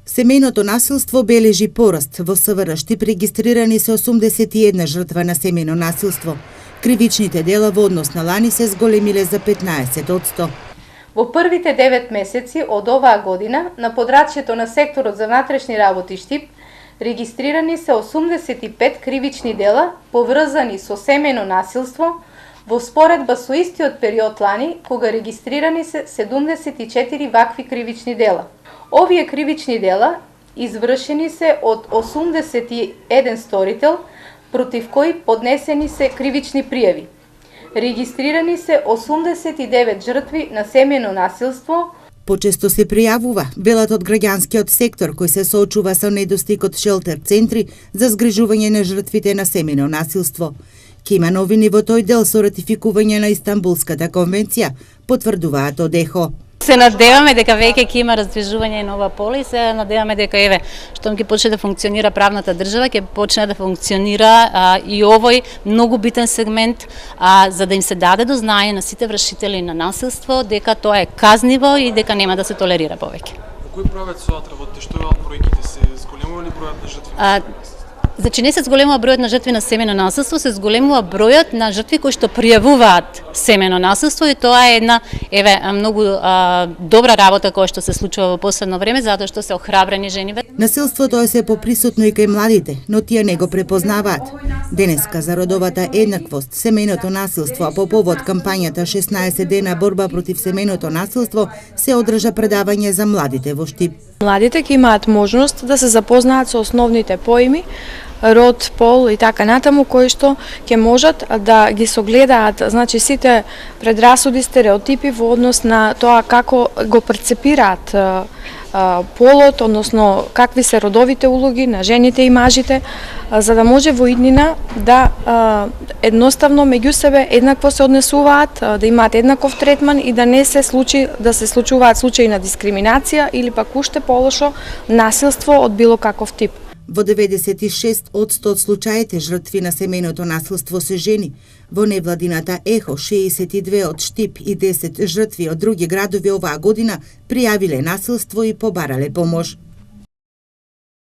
Семејното насилство бележи пораст. Во СВР Штип регистрирани се 81 жртва на семејно насилство. Кривичните дела во однос на лани се зголемиле за 15%. Во првите 9 месеци од оваа година на подрачјето на секторот за внатрешни работи Штип регистрирани се 85 кривични дела поврзани со семејно насилство во споредба со истиот период лани, кога регистрирани се 74 вакви кривични дела. Овие кривични дела извршени се од 81 сторител, против кои поднесени се кривични пријави. Регистрирани се 89 жртви на семејно насилство. Почесто се пријавува, велат од граѓанскиот сектор, кој се соочува со недостиг од шелтер центри за згрижување на жртвите на семејно насилство. Ке има новини во тој дел со ратификување на Истанбулската конвенција, потврдуваат од ЕХО. Се надеваме дека веќе ќе има раздвижување нова пола и се надеваме дека штом ќе почне да функционира правната држава, ќе почне да функционира и овој многу битен сегмент, за да им се даде до знаење на сите вршители на насилство дека тоа е казниво и дека нема да се толерира повеќе. Во кој правец работите? Што е проеките? Се зголемува ли бројот на жртви? Значи не се зголемува бројот на жртви на семејно насилство, се зголемува бројот на жртви кои што пријавуваат семејно насилство и тоа е една многу добра работа која што се случува во последно време затоа што се охрабрени жени. Насилството е се поприсутно и кај младите, но тие не го препознаваат. Денеска за родовата еднаквост, семејното насилство, а по повод кампањата 16 дена борба против семејното насилство се одржа предавање за младите во Штип. Младите ќе имаат можност да се запознаат со основните поими, род, пол и така натаму, кои што ќе можат да ги согледаат, значи сите предрасуди, стереотипи во однос на тоа како го перцепираат полот, односно какви се родовите улоги на жените и мажите, за да може во иднина да едноставно меѓу себе еднакво се однесуваат, да имаат еднаков третман и да не се случуваат случаи на дискриминација или пак уште полошо насилство од било каков тип. Во 96% од случаите жртви на семејното насилство се жени. Во невладината ЕХО 62 од Штип и 10 жртви од други градови оваа година пријавиле насилство и побарале помош.